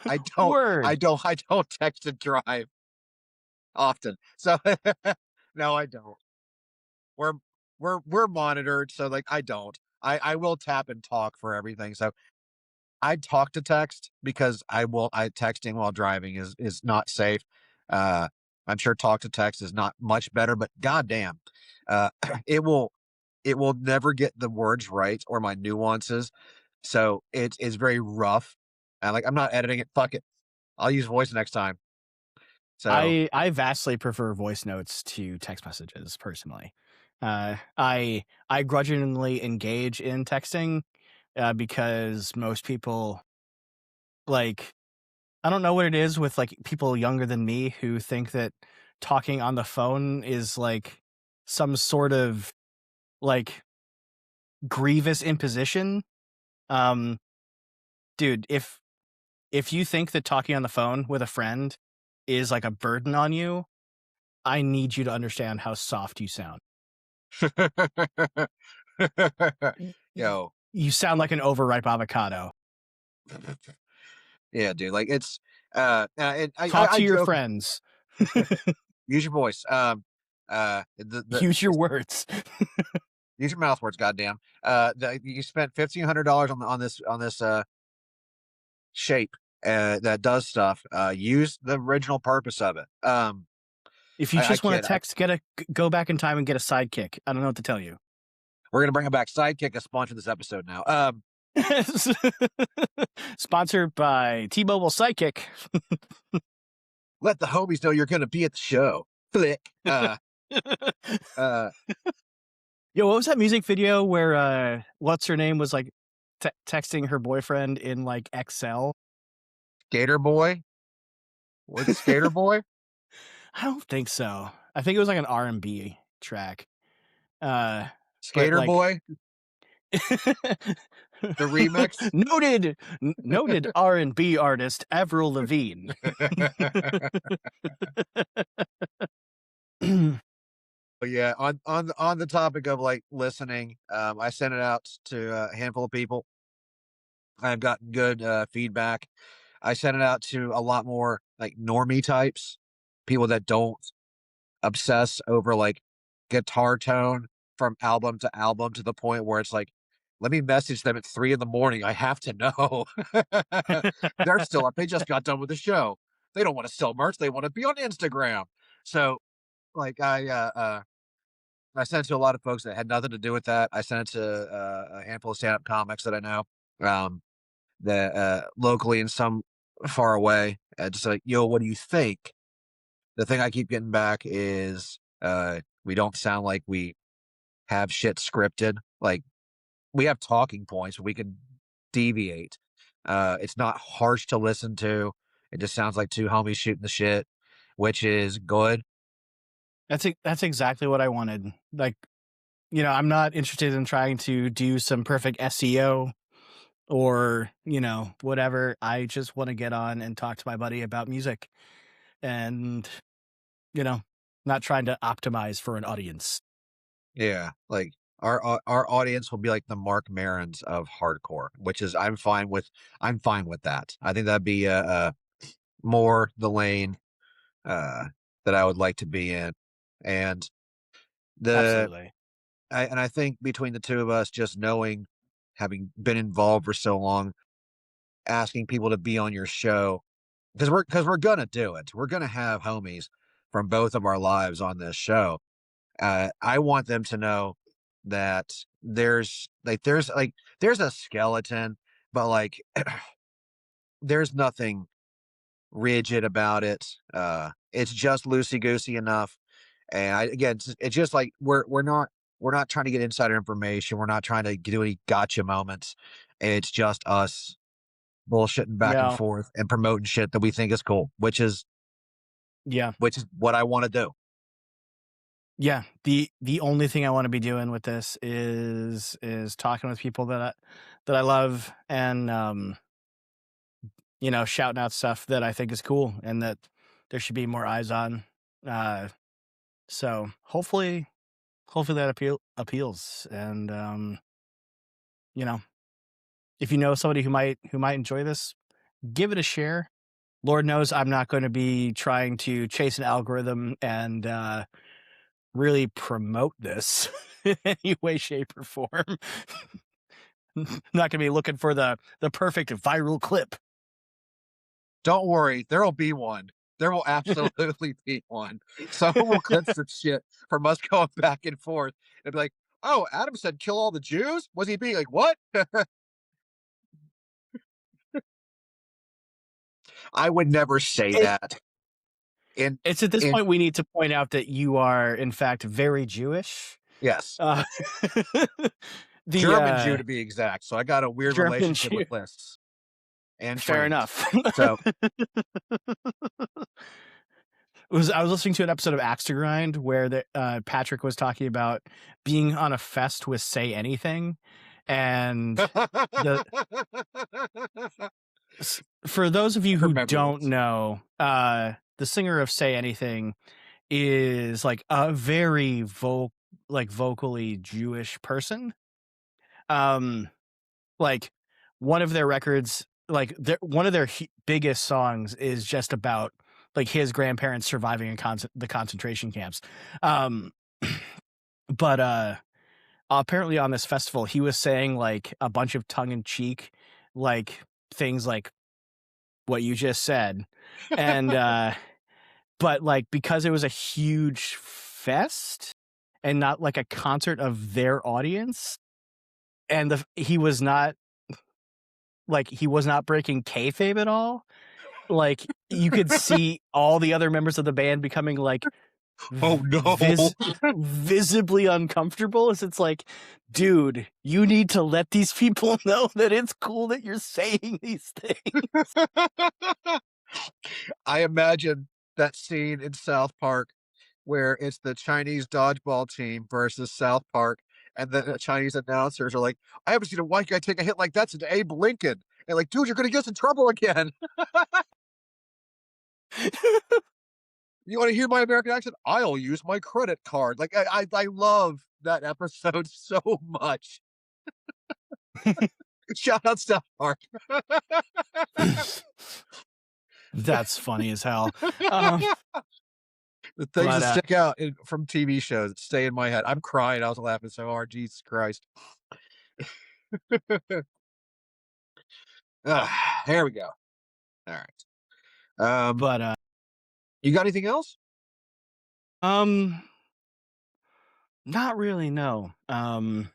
I don't Word. I don't text and drive often. So no, I don't. We're we're monitored, so like I don't. I will tap and talk for everything. So I talk to text because I texting while driving is not safe. Uh I'm sure talk to text is not much better, but goddamn, uh it will it will never get the words right or my nuances. So it's very rough. And like I'm not editing it. Fuck it. I'll use voice next time. So I vastly prefer voice notes to text messages personally. I grudgingly engage in texting because most people, like, I don't know what it is with like people younger than me who think that talking on the phone is like some sort of like grievous imposition. Um, dude, if you think that talking on the phone with a friend is like a burden on you, I need you to understand how soft you sound. Y y Yo, you sound like an overripe avocado. yeah, dude. Like it's and Talk I to your joke, friends. use your voice. The Use your words. use your mouth words, goddamn. You spent $1,500 on this shape that does stuff. Use the original purpose of it. If you I just wanna kid. text, go back in time and get a sidekick. I don't know what to tell you. We're gonna bring it back. Sidekick is sponsored this episode now. Sponsored by T-Mobile Sidekick. Let the homies know you're gonna be at the show. Flick. Uh, Yo, what was that music video where, what's her name was, like, texting her boyfriend in, like, Excel? Skater boy. Was it Skater boy? I don't think so. I think it was, like, an R&B track. But, Skater like boy. The remix. noted R&B artist Avril Lavigne. But yeah, on the topic of like listening, I sent it out to a handful of people. I've gotten good feedback. I sent it out to a lot more like normie types, people that don't obsess over like guitar tone from album to album to the point where it's like, let me message them at 3 in the morning. I have to know. They're still up. They just got done with the show. They don't want to sell merch. They want to be on Instagram. So like I sent it to a lot of folks that had nothing to do with that. I sent it to a handful of stand-up comics that I know, that locally and some far away. Just like, yo, what do you think? The thing I keep getting back is we don't sound like we have shit scripted. Like we have talking points, we can deviate. It's not harsh to listen to. It just sounds like two homies shooting the shit, which is good. That's exactly what I wanted. Like, I'm not interested in trying to do some perfect SEO or, whatever. I just wanna get on and talk to my buddy about music and, you know, not trying to optimize for an audience. Yeah, like our audience will be like the Mark Marons of hardcore, which is I'm fine with. I'm fine with that. I think that'd be more the lane uh, that I would like to be in, and the Absolutely. I think between the two of us, just knowing, having been involved for so long, asking people to be on your show because we're gonna do it. We're gonna have homies from both of our lives on this show. I want them to know that there's a skeleton, but like there's nothing rigid about it. It's just loosey goosey enough. And again, it's just like we're not trying to get insider information. We're not trying to do any gotcha moments. It's just us bullshitting back and Yeah. forth and promoting shit that we think is cool, Yeah. which is what I want to do. Yeah. The only thing I wanna be doing with this is talking with people that I love and, shouting out stuff that I think is cool and that there should be more eyes on. Uh, so hopefully that appeals. And you know, if you know somebody who might enjoy this, give it a share. Lord knows I'm not going to be trying to chase an algorithm and really promote this in any way, shape, or form. Not gonna be looking for the perfect viral clip. Don't worry, there will be one. There will absolutely be one. Someone will clip some shit from us going back and forth and be like, "Oh, Adam said kill all the Jews." Was he being like, "What?" I would never say It, that. In it's at this in point we need to point out that you are in fact very Jewish. yes, Uh, the German Jew to be exact. So I got a weird German relationship Jew. with lists and Fair trains. enough. So I was listening to an episode of Axe to Grind where Patrick was talking about being on a fest with Say Anything, and the for those of you who remember don't this. know, the singer of Say Anything is like a very vocally Jewish person. Um, like one of their records, like one of their biggest songs is just about like his grandparents surviving in the concentration camps. Um, but apparently on this festival, he was saying like a bunch of tongue in cheek, like things like what you just said, and but like because it was a huge fest and not like a concert of their audience, and he was not he was not breaking kayfabe at all. Like you could see all the other members of the band becoming like Oh no. visibly uncomfortable as it's like, dude, you need to let these people know that it's cool that you're saying these things. I imagine that scene in South Park where it's the Chinese dodgeball team versus South Park, and then the Chinese announcers are like, "I haven't seen a white guy take a hit like that since Abe Lincoln." And like, dude, you're gonna get us in trouble again. You want to hear my American accent? I'll use my credit card. Like, I love that episode so much. Shout out South Park. That's funny as hell. Um, The things but that stick out from TV shows that stay in my head. I'm crying. I was laughing so hard. Jesus Christ. There we go. All right. Um, but you got anything else? um, not really. No. Not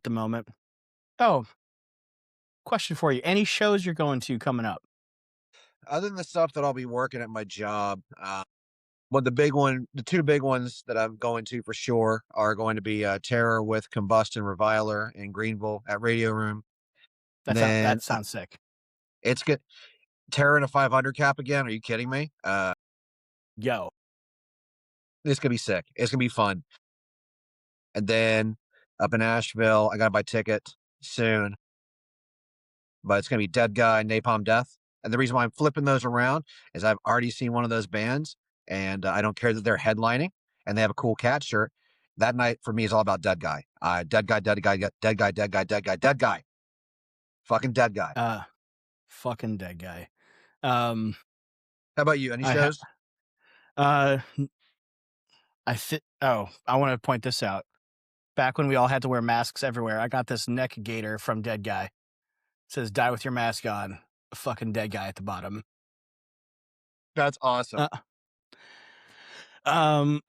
the moment. Oh, question for you: any shows you're going to coming up? Other than the stuff that I'll be working at my job, well, the two big ones that I'm going to for sure are going to be Terror with Combust and Reviler in Greenville at Radio Room. Then That sounds sick. it's good. Terror in a 500 cap again. Are you kidding me? Yo, It's gonna be sick. It's gonna be fun. And then up in Asheville, I gotta buy ticket soon, but it's gonna be Dead Guy, Napalm Death. And the reason why I'm flipping those around is I've already seen one of those bands, and I don't care that they're headlining and they have a cool cat shirt. That night for me is all about Dead Guy. Dead Guy, Dead Guy, Dead Guy, Dead Guy, Dead Guy, Dead Guy. Fucking Dead Guy. uh, fucking dead guy. Um, How about you? Any I ha- shows? uh, I want to point this out. Back when we all had to wear masks everywhere, I got this neck gaiter from Dead Guy. It says "Die with your mask on." A fucking dead guy at the bottom. That's awesome. Uh, um,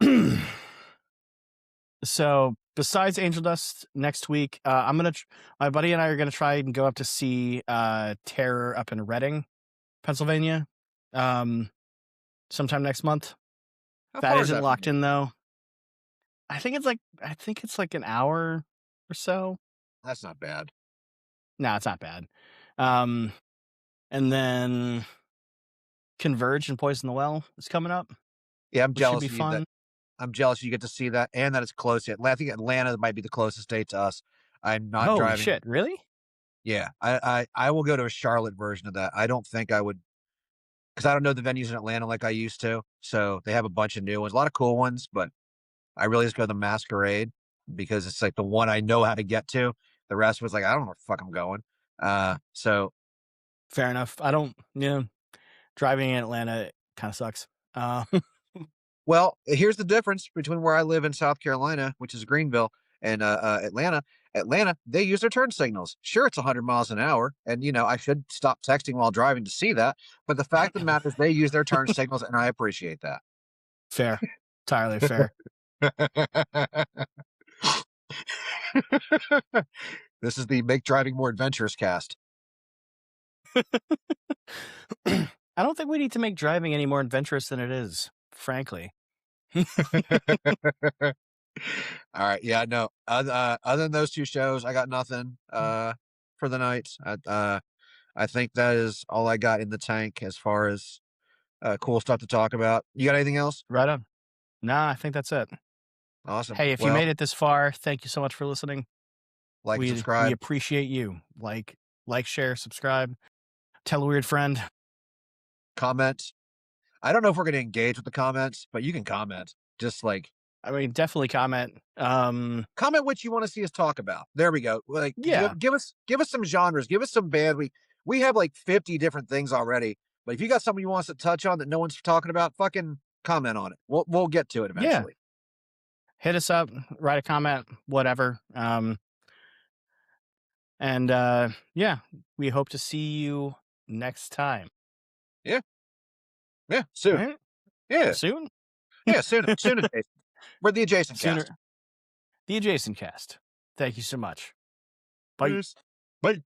so besides Angel Dust next week, my buddy and I are gonna try and go up to see Terror up in Reading, Pennsylvania, um, sometime next month. How That far is isn't that from locked you? in though. I think it's like an hour or so. That's not bad. No, it's not bad. Um, and then Converge and Poison the Well is coming up, Yeah, I'm which should be jealous of you that fun. I'm jealous you get to see that and that it's close. I think Atlanta might be the closest state to us. I'm not Holy driving. shit! Really? Yeah, I will go to a Charlotte version of that. I don't think I would because I don't know the venues in Atlanta like I used to. So they have a bunch of new ones, a lot of cool ones, but I really just go to the Masquerade because it's like the one I know how to get to. The rest was like I don't know where the fuck I'm going. So Fair enough. I don't. Yeah, driving in Atlanta kind of sucks. well, here's the difference between where I live in South Carolina, which is Greenville, and Atlanta. Atlanta, they use their turn signals. Sure, it's 100 miles an hour, and I should stop texting while driving to see that. But the fact of the matter is, they use their turn signals, and I appreciate that. Fair, entirely fair. This is the Make Driving More Adventurous cast. I don't think we need to make driving any more adventurous than it is, frankly. All right, yeah, no. Other than those two shows, I got nothing for the night. I think that is all I got in the tank as far as cool stuff to talk about. You got anything else? Right on. Nah, I think that's it. Awesome. Hey, if you Well, made it this far, thank you so much for listening. like and We subscribe, appreciate you. Like, share, subscribe, tell a weird friend. comment. I don't know if we're gonna engage with the comments, but you can comment. Just like I mean, definitely comment. comment what you want to see us talk about. There we go. Like Yeah, give us some genres, give us some band. We have like 50 different things already. But if you got something you want us to touch on that no one's talking about, fucking comment on it. We'll get to it yeah. eventually. Hit us up, write a comment, whatever. And yeah, we hope to see you next time. Yeah, yeah, All soon. right, Yeah, soon, yeah, soon adjacent. We're the adjacent cast. sooner. The adjacent cast. Thank you so much. Bye. Peace. Bye.